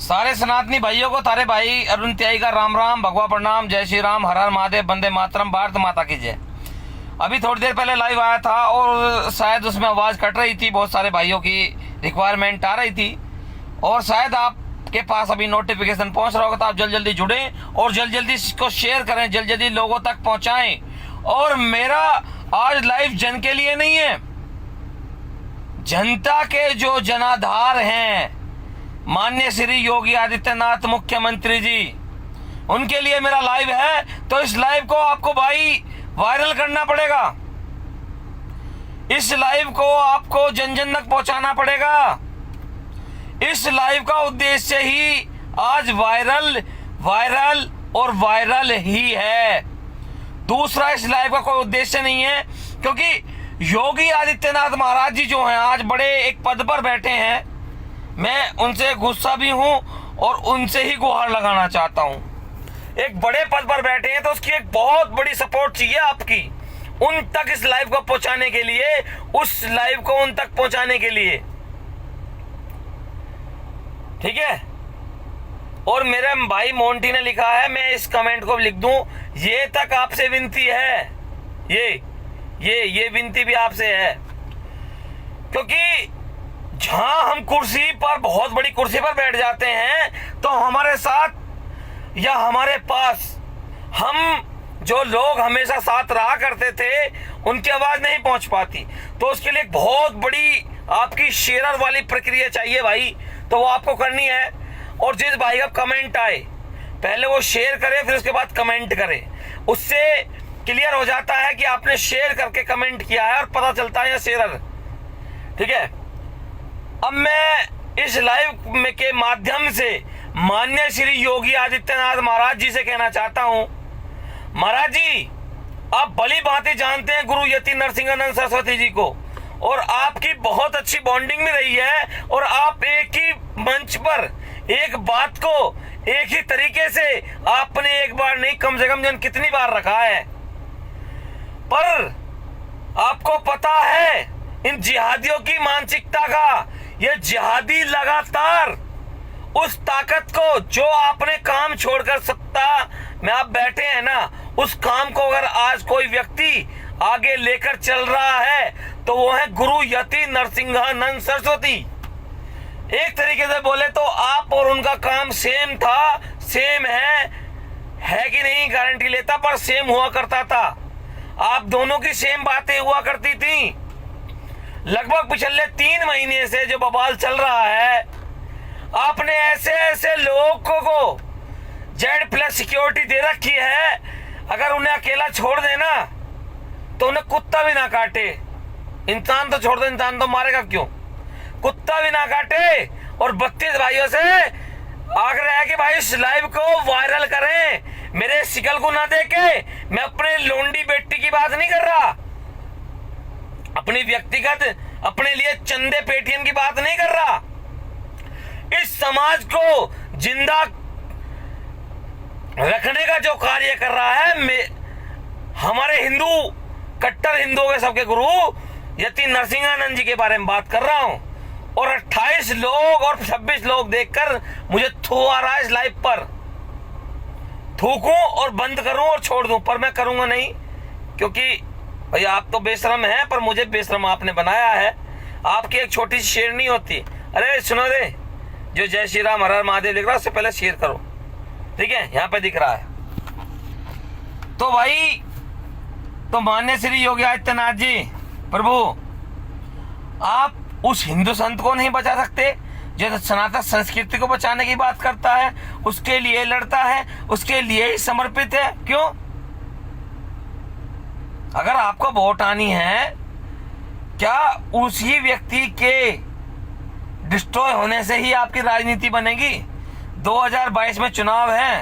सारे सनातनी भाइयों को तारे भाई अरुण त्याई का राम राम, भगवा प्रणाम, जय श्री राम, हर हर महादेव, वंदे मातरम, भारत माता की जय। अभी थोड़ी देर पहले लाइव आया था और शायद उसमें आवाज़ कट रही थी, बहुत सारे भाइयों की रिक्वायरमेंट आ रही थी और शायद आपके पास अभी नोटिफिकेशन पहुंच रहा होगा, तो आप जल्दी जल्दी जुड़ें और जल्दी जल्दी इसको शेयर करें, जल्दी जल्दी लोगों तक पहुंचाएं। और मेरा आज लाइव जन के लिए नहीं है, जनता के जो जनाधार हैं माननीय श्री योगी आदित्यनाथ मुख्यमंत्री जी, उनके लिए मेरा लाइव है। तो इस लाइव को आपको भाई वायरल करना पड़ेगा, इस लाइव को आपको जन जन तक पहुंचाना पड़ेगा। इस लाइव का उद्देश्य ही आज वायरल और वायरल ही है। दूसरा इस लाइव का कोई उद्देश्य नहीं है, क्योंकि योगी आदित्यनाथ महाराज जी जो हैं आज बड़े एक पद पर बैठे हैं। मैं उनसे गुस्सा भी हूं और उनसे ही गुहार लगाना चाहता हूं। एक बड़े पद पर बैठे हैं तो उसकी एक बहुत बड़ी सपोर्ट चाहिए आपकी, उन तक इस लाइव को पहुंचाने के लिए, उस लाइव को उन तक पहुंचाने के लिए, ठीक है। और मेरे भाई मोंटी ने लिखा है, मैं इस कमेंट को लिख दूं, ये तक आपसे विनती है, ये विनती भी आपसे है, क्योंकि जहां हम कुर्सी पर, बहुत बड़ी कुर्सी पर बैठ जाते हैं तो हमारे साथ या हमारे पास हम जो लोग हमेशा साथ रहा करते थे उनकी आवाज नहीं पहुंच पाती। तो उसके लिए एक बहुत बड़ी आपकी शेयर वाली प्रक्रिया चाहिए भाई, तो वो आपको करनी है। और जिस भाई का कमेंट आए पहले वो शेयर करे, फिर उसके बाद कमेंट करे, उससे क्लियर हो जाता है कि आपने शेयर करके कमेंट किया है और पता चलता है शेयर, ठीक है। अब मैं इस लाइव में के माध्यम से माननीय श्री योगी आदित्यनाथ महाराज जी से कहना चाहता हूं, महाराज जी आप भली भांति जानते हैं गुरु यति नरसिंहानंद सरस्वती जी को, और आपकी बहुत अच्छी बॉन्डिंग भी रही है, और आप एक ही मंच पर एक बात को एक ही तरीके से आपने एक बार नहीं कम से कम कितनी बार रखा है। पर आपको पता है इन जिहादियों की मानसिकता का, ये जिहादी लगातार उस ताकत को जो आपने काम छोड़कर सत्ता में आप बैठे हैं ना, उस काम को अगर आज कोई व्यक्ति आगे लेकर चल रहा है तो वो है गुरु यति नरसिंहानंद सरस्वती। एक तरीके से बोले तो आप और उनका काम सेम था, सेम है कि नहीं गारंटी लेता, पर सेम हुआ करता था। आप दोनों की सेम बातें हुआ करती थी। लगभग पिछले 3 महीने से जो बवाल चल रहा है, आपने ऐसे ऐसे लोगों को Z+ सिक्योरिटी दे रखी है, अगर उन्हें अकेला छोड़ देना तो उन्हें कुत्ता भी ना काटे। इंसान तो छोड़ दो, इंसान तो मारेगा क्यों, कुत्ता भी ना काटे। और 32 भाइयों से आग्रह है कि भाई इस लाइव को वायरल करें। मेरे शिकल को ना देके, मैं अपने लोंडी बेटी की बात नहीं कर रहा, अपनी व्यक्तिगत अपने लिए चंदे पेटीएम की बात नहीं कर रहा। इस समाज को जिंदा रखने का जो कार्य कर रहा है हमारे हिंदू, कट्टर हिंदुओं के सबके गुरु यति नरसिंहानंद जी के बारे में बात कर रहा हूं। और 28 लोग और 26 लोग देखकर मुझे थू आ रहा है इस लाइव पर। थूकूं और बंद करूं और छोड़ दूं, पर मैं करूंगा नहीं, क्योंकि भैया आप तो बेशरम हैं, पर मुझे बेशरम आपने बनाया है। आपकी एक छोटी सी शेयर नहीं होती, अरे सुनो दे, जो जय श्री राम हर हर महादेव लिख रहा है उससे पहले शेयर करो, ठीक है, यहाँ पे दिख रहा है। तो भाई, तो माननीय श्री योगी आदित्यनाथ जी प्रभु, आप उस हिंदू संत को नहीं बचा सकते जो सनातन संस्कृति को बचाने की बात करता है, उसके लिए लड़ता है, उसके लिए ही समर्पित है। क्यों? अगर आपको वोट आनी है, क्या उसी व्यक्ति के डिस्ट्रॉय होने से ही आपकी राजनीति बनेगी? 2022 में चुनाव है,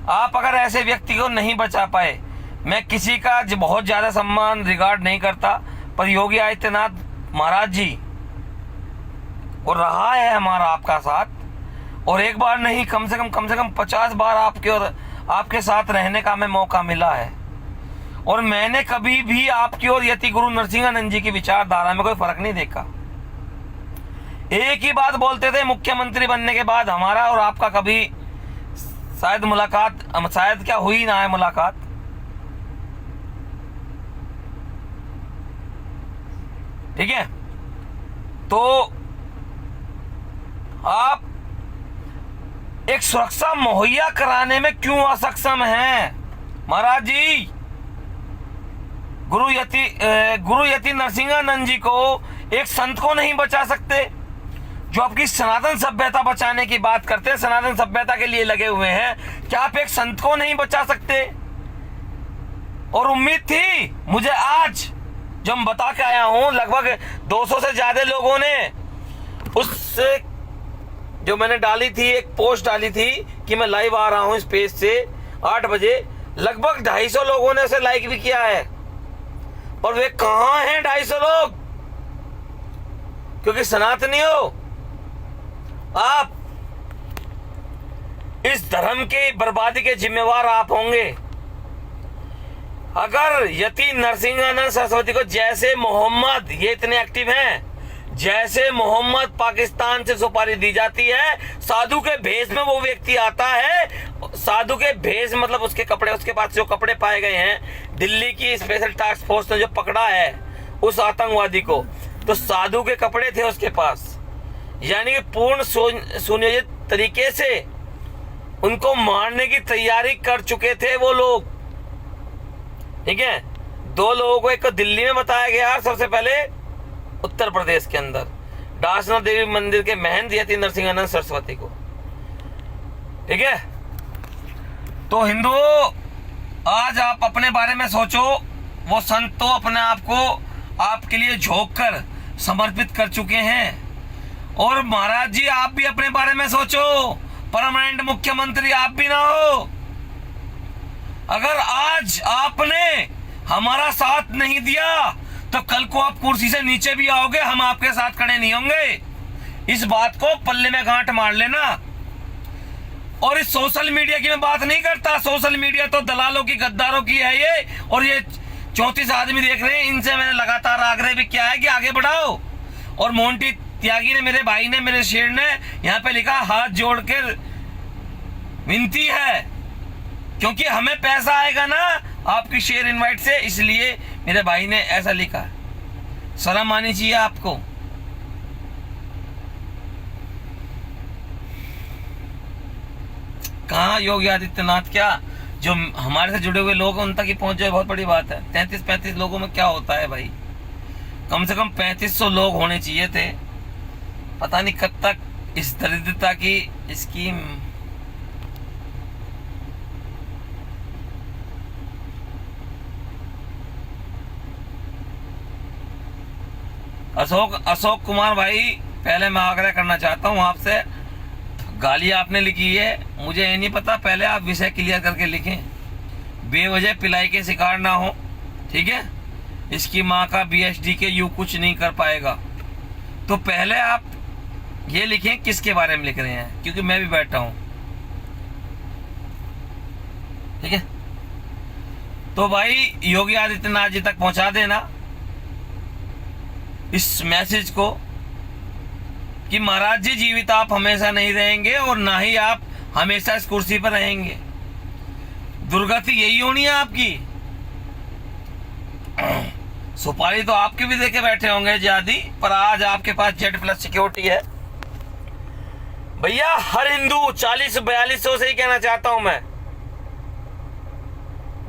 आप अगर ऐसे व्यक्ति को नहीं बचा पाए, मैं किसी का बहुत ज्यादा सम्मान रिगार्ड नहीं करता, पर योगी आदित्यनाथ महाराज जी और रहा है हमारा आपका साथ, और एक बार नहीं कम से कम 50 बार आपके और आपके साथ रहने का हमें मौका मिला है। और मैंने कभी भी आपकी और यति गुरु नरसिंहानंद जी की विचारधारा में कोई फर्क नहीं देखा। एक ही बात बोलते थे मुख्यमंत्री बनने के बाद, हमारा और आपका कभी शायद मुलाकात, शायद क्या हुई ना है मुलाकात। ठीक है, तो आप एक सुरक्षा मुहैया कराने में क्यों असक्षम हैं महाराज जी? गुरु यति नरसिंहानंद जी को, एक संत को नहीं बचा सकते? जो आपकी सनातन सभ्यता बचाने की बात करते हैं, सनातन सभ्यता के लिए लगे हुए हैं, क्या आप एक संत को नहीं बचा सकते? और उम्मीद थी मुझे आज, जब मैं बता के आया हूं, लगभग 200 से ज्यादा लोगों ने उस जो मैंने डाली थी, एक पोस्ट डाली थी कि मैं लाइव आ रहा हूं इस पेज से 8 बजे, लगभग 250 लोगों ने उसे लाइक भी किया है। और वे कहां हैं 250 लोग? क्योंकि सनातनी हो आप, इस धर्म के बर्बादी के जिम्मेवार आप होंगे। अगर यति नरसिंहानंद सरस्वती को जैसे मोहम्मद, ये इतने एक्टिव हैं, जैसे मोहम्मद पाकिस्तान से सुपारी दी जाती है, साधु के भेष में वो व्यक्ति आता है, साधु के भेष मतलब उसके कपड़े, उसके पास जो कपड़े पाए गए हैं, दिल्ली की स्पेशल टास्क फोर्स ने जो पकड़ा है उस आतंकवादी को, तो साधु के कपड़े थे उसके पास। यानी कि पूर्ण सुनियोजित तरीके से उनको मारने की तैयारी कर चुके थे वो लोग। ठीक है, 2 लोगों को, एक को दिल्ली में बताया गया, सबसे पहले उत्तर प्रदेश के अंदर डासना देवी मंदिर के महंत यति नरसिंहानंद सरस्वती को। ठीक है, तो हिंदुओं, आज आप अपने बारे में सोचो। वो संत तो अपने आप को आपके लिए झोंक कर समर्पित कर चुके हैं। और महाराज जी, आप भी अपने बारे में सोचो, परमानेंट मुख्यमंत्री आप भी ना हो। अगर आज आपने हमारा साथ नहीं दिया तो कल को आप कुर्सी से नीचे भी आओगे, हम आपके साथ खड़े नहीं होंगे। इस बात को पल्ले में गांठ मार लेना। और इस सोशल मीडिया की मैं बात नहीं करता, सोशल मीडिया तो दलालों की, गद्दारों की है ये। और ये 34 आदमी देख रहे हैं, इनसे मैंने लगातार आग्रह भी किया है कि आगे बढ़ाओ। और मोंटी त्यागी ने, मेरे भाई ने, मेरे शेर ने यहाँ पे लिखा, हाथ जोड़कर विनती है, क्योंकि हमें पैसा आएगा ना आपकी शेयर इनवाइट से, इसलिए मेरे भाई ने ऐसा लिखा। शर्म आनी चाहिए आपको। कहाँ योगी आदित्यनाथ, क्या जो हमारे से जुड़े हुए लोग उन तक ही पहुंच जाए, बहुत बड़ी बात है। 33-35 लोगों में क्या होता है भाई? कम से कम 3500 लोग होने चाहिए थे। पता नहीं कब तक इस दरिद्रता की स्कीम। अशोक कुमार भाई, पहले मैं आग्रह करना चाहता हूं आपसे, गाली आपने लिखी है, मुझे ये नहीं पता, पहले आप विषय क्लियर करके लिखें, बेवजह पिलाई के शिकार ना हो। ठीक है, इसकी माँ का BSDKU कुछ नहीं कर पाएगा। तो पहले आप ये लिखें किसके बारे में लिख रहे हैं, क्योंकि मैं भी बैठा हूं। ठीक है, तो भाई योगी आदित्यनाथ जी तक पहुंचा देना इस मैसेज को कि महाराज जी, जीवित आप हमेशा नहीं रहेंगे और ना ही आप हमेशा इस कुर्सी पर रहेंगे। दुर्गति यही होनी है आपकी। सुपारी तो आपके भी देके बैठे होंगे ज्यादा, पर आज आपके पास Z+ सिक्योरिटी है। भैया, हर हिंदू 40-42 से ही कहना चाहता हूं मैं,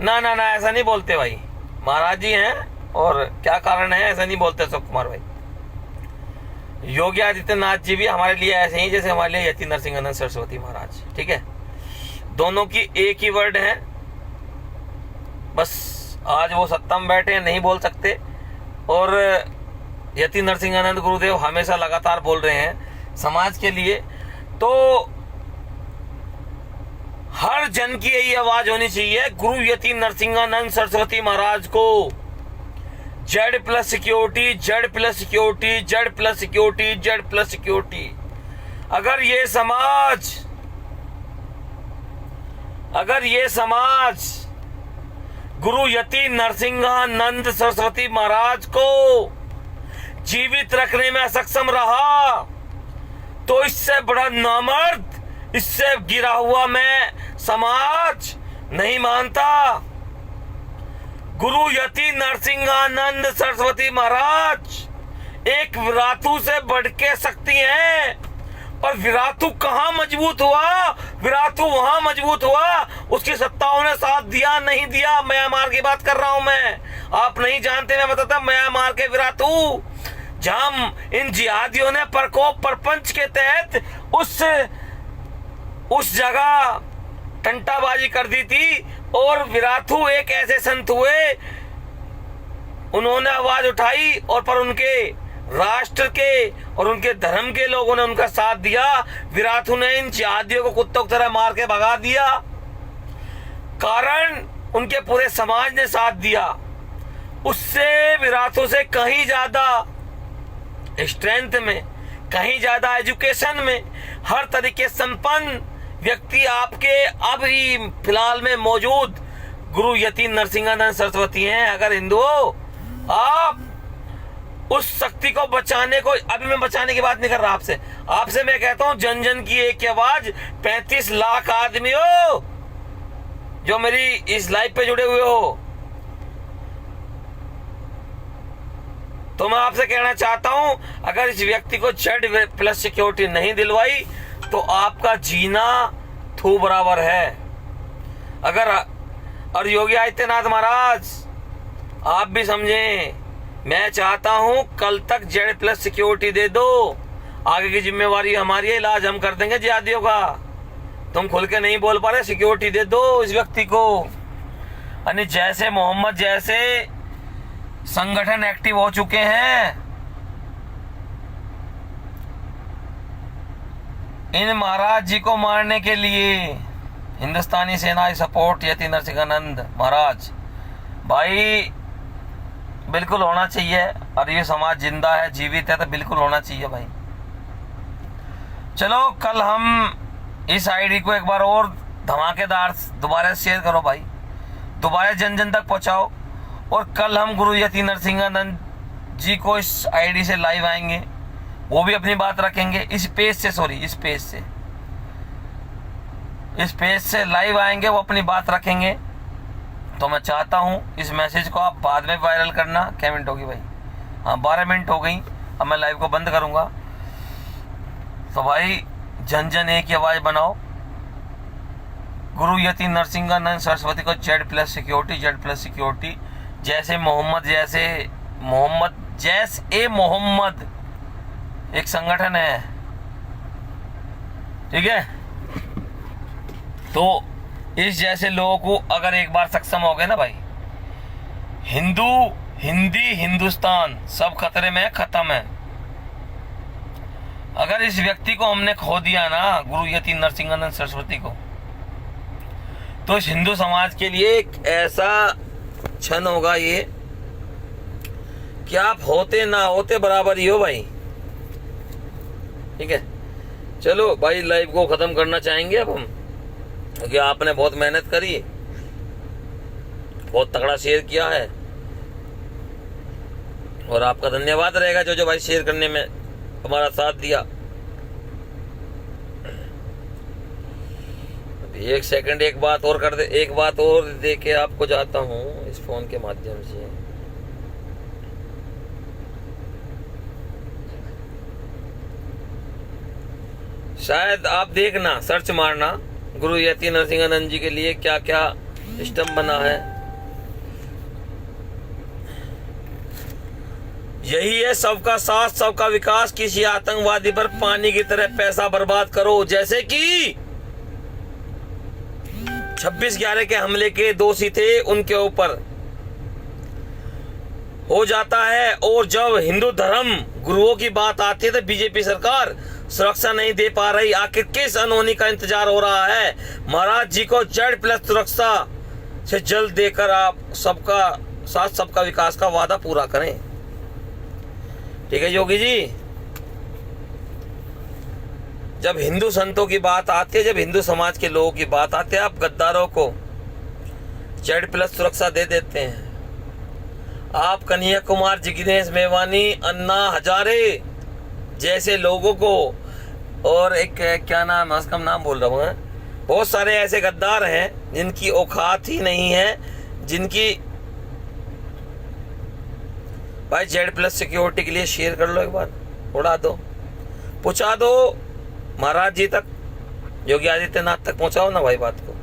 ना ना ना ऐसा नहीं बोलते भाई, महाराज जी हैं और क्या कारण है ऐसा नहीं बोलते अशोक कुमार भाई। योगी आदित्यनाथ जी भी हमारे लिए ऐसे ही जैसे हमारे लिए यति नरसिंहानंद सरस्वती महाराज। ठीक है, दोनों की एक ही वर्ड है, बस आज वो सत्ता में बैठे हैं, नहीं बोल सकते। और यति नरसिंहानंद गुरुदेव हमेशा लगातार बोल रहे हैं समाज के लिए। तो हर जन की यही आवाज होनी चाहिए, गुरु यति नरसिंहानंद सरस्वती महाराज को Z+ security, Z+ security, Z+ security, Z+ security. अगर ये समाज गुरु यति नरसिंहानंद सरस्वती महाराज को जीवित रखने में सक्षम रहा, तो इससे बड़ा नामर्द, इससे गिरा हुआ मैं समाज नहीं मानता। गुरु यति नरसिंहानंद सरस्वती महाराज एक विरातु से बढ़ के शक्ति है। और विरातु कहाँ मजबूत हुआ? विरातु वहां मजबूत हुआ, उसकी सत्ताओं ने साथ दिया नहीं दिया। म्यांमार की बात कर रहा हूं मैं, आप नहीं जानते, मैं बताता। म्यांमार के विरातु, जहां इन जिहादियों ने प्रकोप प्रपंच के तहत उस जगह टंटाबाजी कर दी थी। और विराथू एक ऐसे संत हुए, उन्होंने आवाज उठाई और पर उनके राष्ट्र के और उनके धर्म के लोगों ने उनका साथ दिया। विराथू ने इन जिहादियों को कुत्तों की तरह मार के भगा दिया, कारण उनके पूरे समाज ने साथ दिया। उससे विराथू से कहीं ज्यादा स्ट्रेंथ में, कहीं ज्यादा एजुकेशन में, हर तरीके संपन्न व्यक्ति आपके अभी फिलहाल में मौजूद गुरु यति नरसिंहानंद सरस्वती हैं। अगर हिंदू हो, आप उस शक्ति को बचाने को, अभी मैं बचाने की बात नहीं कर रहा आपसे मैं कहता हूं, जन जन की एक आवाज, 35 लाख आदमी हो जो मेरी इस लाइव पे जुड़े हुए हो, तो मैं आपसे कहना चाहता हूं, अगर इस व्यक्ति को Z+ सिक्योरिटी नहीं दिलवाई तो आपका जीना थू बराबर है। अगर और योगी आदित्यनाथ महाराज, आप भी समझें, मैं चाहता हूं कल तक Z+ सिक्योरिटी दे दो। आगे की जिम्मेवारी हमारी है, इलाज हम कर देंगे जिहादियों का। तुम खुल के नहीं बोल पा रहे, सिक्योरिटी दे दो इस व्यक्ति को। यानी जैसे मोहम्मद जैसे संगठन एक्टिव हो चुके हैं, इन महाराज जी को मारने के लिए हिंदुस्तानी सेना सपोर्ट यति नरसिंहानंद महाराज भाई बिल्कुल होना चाहिए। और ये समाज जिंदा है, जीवित है, तो बिल्कुल होना चाहिए भाई। चलो कल हम इस आईडी को एक बार और धमाकेदार दोबारा शेयर करो भाई, दोबारा जन जन तक पहुंचाओ। और कल हम गुरु यति नरसिंहानंद जी को इस आईडी से लाइव आएंगे, वो भी अपनी बात रखेंगे। इस पेज से लाइव आएंगे, वो अपनी बात रखेंगे। तो मैं चाहता हूं इस मैसेज को आप बाद में वायरल करना। क्या मिनट होगी भाई? हाँ 12 मिनट हो गई, अब मैं लाइव को बंद करूंगा। तो भाई जन जन एक ही आवाज बनाओ, गुरु यति नरसिंहानंद सरस्वती को Z+ सिक्योरिटी। जैसे मोहम्मद एक संगठन है, ठीक है। तो इस जैसे लोगों को अगर एक बार सक्षम हो गए ना भाई, हिंदुस्तान सब खतरे में, खत्म है। अगर इस व्यक्ति को हमने खो दिया ना, गुरु यति नरसिंहानंद सरस्वती को, तो इस हिंदू समाज के लिए एक ऐसा क्षण होगा ये कि आप होते ना होते बराबर ही हो भाई, ठीक है। चलो भाई लाइव को खत्म करना चाहेंगे अब हम, क्योंकि आपने बहुत मेहनत करी, बहुत तगड़ा शेयर किया है, और आपका धन्यवाद रहेगा जो भाई शेयर करने में हमारा साथ दिया। एक सेकंड एक बात और कर दे, एक बात और दे के आपको जाता हूं इस फोन के माध्यम से। शायद आप देखना, सर्च मारना गुरु यति नरसिंहानंद जी के लिए क्या क्या सिस्टम बना है। यही है सबका साथ सबका विकास। किसी आतंकवादी पर पानी की तरह पैसा बर्बाद करो, जैसे कि 26/11 के हमले के दोषी थे, उनके ऊपर हो जाता है। और जब हिंदू धर्म गुरुओं की बात आती है तो बीजेपी सरकार सुरक्षा नहीं दे पा रही। आखिर किस अनहोनी का इंतजार हो रहा है? महाराज जी को Z+ सुरक्षा से जल्द देकर आप सबका साथ सबका विकास का वादा पूरा करें, ठीक है योगी जी। जब हिंदू संतों की बात आती है, जब हिंदू समाज के लोगों की बात आती है, आप गद्दारों को Z+ सुरक्षा दे देते हैं। आप कन्हैया कुमार, जिग्नेश मेवानी, अन्ना हजारे जैसे लोगों को और एक क्या नाम है उसका, नाम भूल रहा हूँ मैं। बहुत सारे ऐसे गद्दार हैं जिनकी औकात ही नहीं है, जिनकी। भाई Z+ सिक्योरिटी के लिए शेयर कर लो, एक बार उड़ा दो, पहुंचा दो महाराज जी तक, योगी आदित्यनाथ तक पहुंचाओ ना भाई बात को।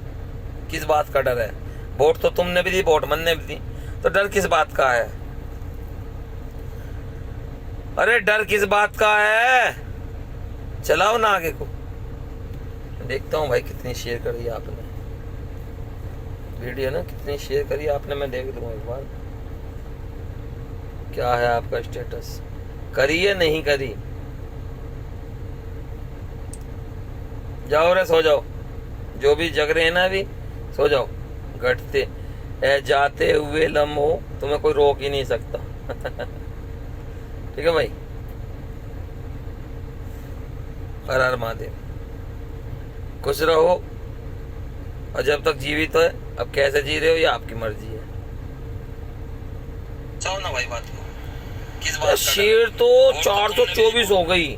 किस बात का डर है? वोट तो तुमने भी दी, वोट मन ने भी दी, तो डर किस बात का है? अरे डर किस बात का है? चलाओ ना आगे को। देखता हूँ भाई कितनी शेयर करी आपने वीडियो ना, कितनी शेयर करी आपने, मैं देख लूँगा एक बार क्या है आपका स्टेटस, करी है नहीं करी। जाओ रे, सो जाओ, जो भी जग रहे हैं ना अभी, सो जाओ। घटते जाते हुए लम्हो, तुम्हें कोई रोक ही नहीं सकता। ठीक है भाई, हर हर महादेव, खुश रहो। और जब तक जीवित है, अब कैसे जी रहे हो ये आपकी मर्जी है। चाहो ना भाई बात को, किस बात? शेर तो 424 हो गई,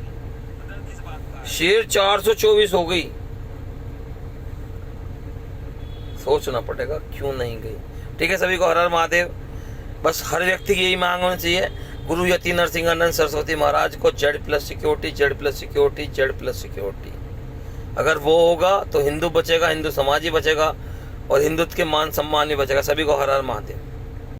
शेर 424 हो गई। सोचना पड़ेगा क्यों नहीं गई। ठीक है, सभी को हर हर महादेव। बस हर व्यक्ति की यही मांग होनी चाहिए, गुरु यति नरसिंहानंद सरस्वती महाराज को Z+ security, Z+ security, Z+ security. अगर वो होगा तो हिंदू बचेगा, हिंदू समाज ही बचेगा, और हिंदुत्व के मान सम्मान भी बचेगा। सभी को हर हर महादेव।